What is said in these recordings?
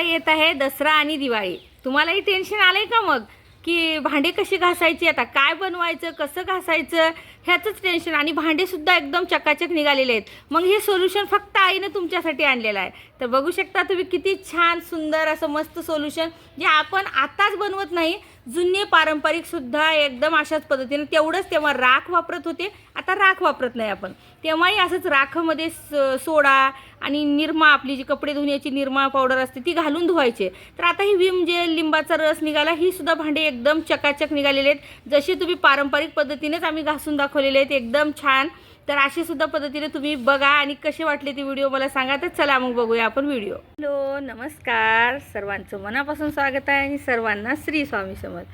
येत आहे दसरा आणि दिवाळी. तुम्हालाही टेन्शन आलंय का मग की भांडे कशी घासायची, आता काय बनवायचं, कसं घासायचं, ह्याचंच टेन्शन. आणि भांडेसुद्धा एकदम चकाचक निघालेले आहेत. मग हे सोल्युशन फक्त आईनं तुमच्यासाठी आणलेलं आहे. तर बघू शकता तुम्ही किती छान सुंदर असं मस्त सोल्युशन, जे आपण आताच बनवत नाही, जुने पारंपरिकसुद्धा एकदम अशाच पद्धतीने. तेवढंच तेव्हा राख वापरत होते, आता राख वापरत नाही आपण. तेव्हाही असंच राखामध्ये सोडा आणि निरमा, आपली जी कपडे धुण्याची निरमा पावडर असते ती घालून धुवायचे. तर आता ही विम जेल, लिंबाचा रस निघाला, ही सुद्धा भांडे एकदम चकाचक निघालेले आहेत. जसे तुम्ही पारंपरिक पद्धतीनेच आम्ही घासून दाखवलेले आहेत, एकदम छान. तर अशी सुद्धा पद्धतीने तुम्ही बघा आणि कसे वाटले ते व्हिडिओ मला सांगा. तर चला मग बघूया आपण व्हिडिओ. हॅलो, नमस्कार, सर्वांचं मनापासून स्वागत आहे आणि सर्वांना श्री स्वामी समर्थ.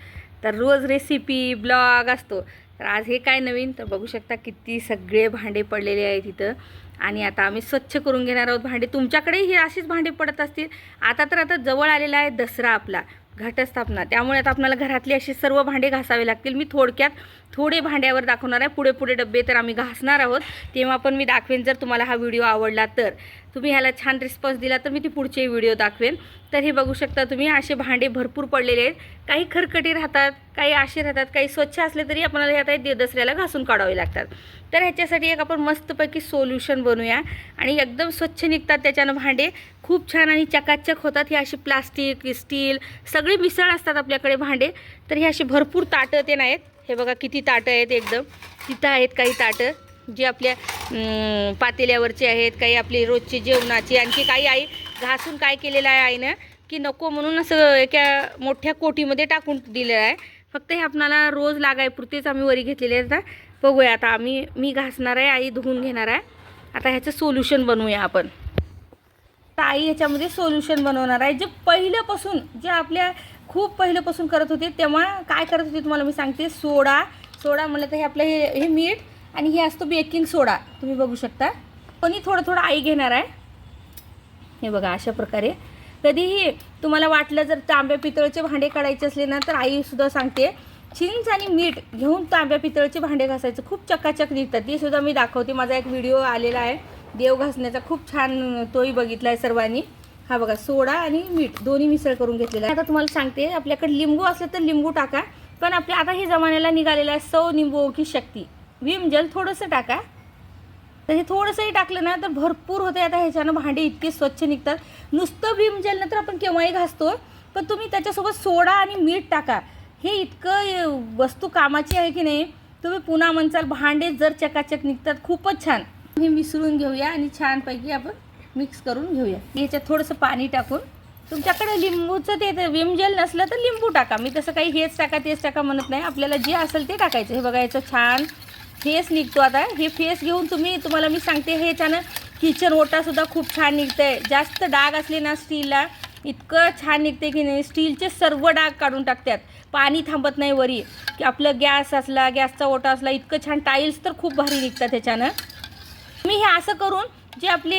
तर रोज रेसिपी ब्लॉग असतो, तर आज हे काय नवीन. तर बघू शकता किती सगळे भांडे पडलेले आहेत इथं. आणि आता आम्ही स्वच्छ करून घेणार आहोत भांडे. तुमच्याकडेही हे असेच भांडे पडत असतील. आता जवळ आलेला आहे दसरा, आपला घटस्थापना. त्यामुळे आता आपल्याला घरातली अशी सर्व भांडे घासावे लागतील. मी थोडक्यात थोडे भांड्यावर दाखवणार आहे. पुढे डब्बे तर आम्ही घासणार आहोत, तेव्हा पण मी दाखवेन. जर तुम्हाला हा व्हिडिओ आवडला, तर तुम्ही ह्याला छान रिस्पॉन्स दिला, तर मी ती पुढचे व्हिडिओ दाखवेन. तर हे बघू शकता तुम्ही, असे भांडे भरपूर पडलेले आहेत. काही खरकटी राहतात, काही असे राहतात, काही स्वच्छ असले तरी आपल्याला हे आता दसऱ्याला घासून काढावे लागतात. तर ह्याच्यासाठी एक आपण मस्तपैकी सोल्युशन बनवूया आणि एकदम स्वच्छ निघतात त्याच्यानं भांडे. खूप छान आणि चकाचक होतात. हे अशी प्लास्टिक, स्टील सगळे मिसळ असतात आपल्याकडे भांडे. तर हे अशी भरपूर ताटं ते नाहीत. हे बघा किती ताटं आहेत, एकदम तिथं आहेत काही ताटं जी आपल्या पातेल्यावरचे आहेत, काही आपली रोजची जेवणाची. आणखी काही आई घासून काय केलेलं आहे आईनं, की नको म्हणून असं एका मोठ्या कोटीमध्ये टाकून दिलेलं आहे. फक्त हे आपल्याला रोज लागायपुरतेच आम्ही वरी घेतलेले आहेत. आता बघूया, आता मी घासणार आहे, आई धुवून घेणार आहे. आता ह्याचं सोल्युशन बनवूया आपण. तर आई ह्याच्यामध्ये सोल्युशन बनवणार आहे, जे पहिल्यापासून, जे आपल्या खूप पहिल्यापासून करत होते. तेव्हा काय करत होते तुम्हाला मी सांगते. सोडा म्हणलं तर हे आपलं हे मीठ आणि हे असतो बेकिंग सोडा. तुम्ही बघू शकता. पण थोडं आई घेणार आहे. हे बघा अशा प्रकारे. कधीही तुम्हाला वाटलं जर तांब्या पितळचे भांडे काढायचे असले ना, तर आईसुद्धा सांगते चिंच आणि मीठ घेऊन तांब्या पितळचे भांडे घासायचं, खूप चकाचक निघतात. ती सुद्धा मी दाखवते. माझा एक व्हिडिओ आलेला आहे देव घासण्याचा, खूप छान, तोही बघितला आहे सर्वांनी. हा बघा, सोडा आणि मीठ दोन्ही मिसळ करून घेतलेला आहे. आता तुम्हाला सांगते, आपल्याकडे लिंबू असलं तर लिंबू टाका. पण आपल्या आता हे जमान्याला निघालेलं आहे सौ निंबू की शक्ती, विम जल थोडंसं टाका. तर हे थोडंसंही टाकलं ना तर भरपूर होते. आता ह्याच्यानं भांडे इतके स्वच्छ निघतात. नुसतं विम जेलनं तर आपण केव्हाही घासतो, पण तुम्ही त्याच्यासोबत सोडा आणि मीठ टाका. हे इतकं वस्तू कामाची आहे की नाही. तुम्ही पुन्हा म्हणसाल भांडे जर चकाचक निघतात, खूपच छान. हे मिसळून घेऊया आणि छानपैकी आपण मिक्स करून घेऊया. ह्याच्यात थोडंसं पाणी टाकून, तुमच्याकडे लिंबूचं ते विम जेल नसलं तर लिंबू टाका. मी तसं काही हेच टाका तेच टाका म्हणत नाही, आपल्याला जे असेल ते टाकायचं. हे बघा, याचं छान फेस निघतो. आता हे फेस घेऊन तुम्हाला मी सांगते, हे याच्यानं किचन ओटासुद्धा खूप छान निघतं आहे. जास्त डाग असले ना स्टीलला, इतकं छान निघते की नाही. स्टीलचे सर्व डाग काढून टाकतात. पाणी थांबत नाही वरी, की आपलं गॅसचा ओटा असला, इतकं छान. टाईल्स तर खूप भारी निघतात त्याच्यानं. तुम्ही हे असं करून जे आपले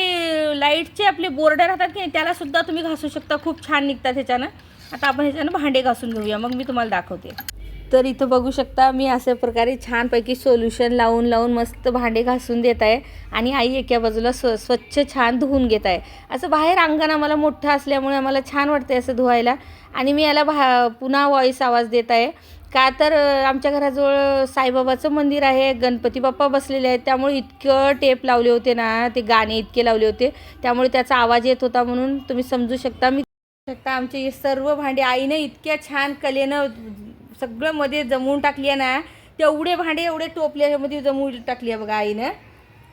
लाईटचे आपले बोर्ड राहतात की नाही, त्यालासुद्धा तुम्ही घासू शकता. खूप छान निघतात ह्याच्यानं. आता आपण ह्याच्यानं भांडे घासून घेऊया, मग मी तुम्हाला दाखवते. तर इथं बघू शकता मी अशा प्रकारे छानपैकी सोल्युशन लावून मस्त भांडे घासून देत आहे. आणि आई एका बाजूला स्वच्छ छान धुवून घेत आहे. असं बाहेर अंगण आम्हाला मोठं असल्यामुळे आम्हाला छान वाटतं असं धुवायला. आणि मी याला पुन्हा व्हॉईस आवाज देत आहे, का तर आमच्या घराजवळ साईबाबाचं मंदिर आहे, गणपती बाप्पा बसलेले आहेत. त्यामुळे इतकं टेप लावले होते ना, ते गाणे इतके लावले होते, त्यामुळे त्याचा आवाज येत होता. म्हणून तुम्ही समजू शकता. आमचे हे सर्व भांडे आईने इतक्या छान कलेनं सगळं मध्ये जमवून टाकली आहे ना. तेवढे भांडे एवढे टोपल्यामध्ये जमवून टाकली आहे बघा आईनं.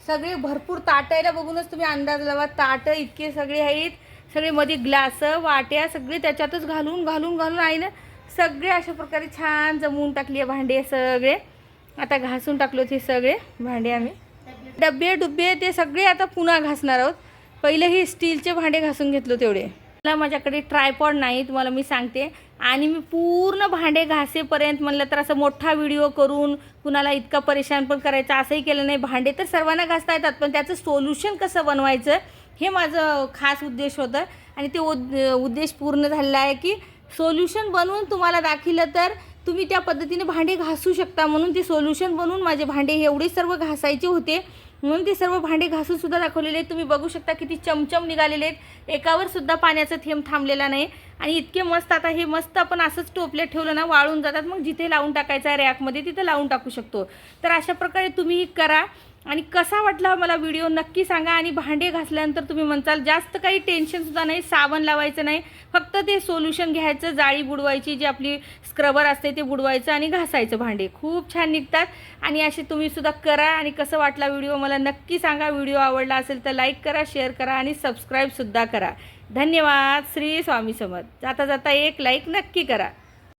सगळे भरपूर ताटायला बघूनच तुम्ही अंदाज लावा. ताटं इतके सगळे आहेत, सगळे मध्ये ग्लास वाट्या सगळे त्याच्यातच घालून आईनं सगळे अशा प्रकारे छान जमवून टाकली आहे भांडे सगळे. आता घासून टाकलो ते सगळे भांडे. आम्ही डब्बे ते सगळे आता पुन्हा घासणार आहोत. पहिले हे स्टीलचे भांडे घासून घेतलो तेवढे. मला माझ्याकडे ट्रायपॉड नाही, तुम्हाला मी सांगते. आणि मी पूर्ण भांडे घासेपर्यंत म्हणलं तर असं मोठा व्हिडिओ करून कुणाला इतका परेशान पण करायचं असंही केलं नाही. भांडे तर सर्वांना घासता येतात, पण त्याचं सोल्युशन कसं बनवायचं हे माझं खास उद्देश होतं. आणि ते उद्देश पूर्ण झालेला आहे, की सोल्युशन बनवून तुम्हाला दाखवलं तर तुम्ही त्या पद्धतीने भांडे घासू शकता. म्हणून ते सोल्युशन बनवून माझे भांडे एवढे सर्व घासायचे होते. म्हणून ते सर्व भांडे घासून सुद्धा दाखवलेले आहेत. तुम्ही बघू शकता किती चमचम निघालेले आहेत, एकावर सुद्धा पाण्याचा थेंब थांबलेला नाही. आणि इतके मस्त, आता हे मस्त आपण असंच टोपल्यात ठेवलं ना वाळून जातात. मग जिथे लावून टाकायचं आहे रॅकमध्ये तिथं लावून टाकू शकतो. तर अशा प्रकारे तुम्ही करा. आणि कसा वाटला मला व्हिडिओ नक्की सांगा. आणि भांडे घासल्यानंतर तुम्ही म्हणताल जास्त काही टेन्शनसुद्धा नाही, साबण लावायचं नाही, फक्त ते सोल्युशन घ्यायचं, जाळी बुडवायची, जी आपली स्क्रबर असते ते बुडवायचं आणि घासायचं. भांडे खूप छान निघतात. आणि असे तुम्ही सुद्धा करा. आणि कसं वाटला व्हिडिओ मला नक्की सांगा. व्हिडिओ आवडला असेल तर लाईक करा, शेअर करा आणि सबस्क्राईबसुद्धा करा. धन्यवाद. श्री स्वामी समर्थ. जाता जाता एक लाईक नक्की करा.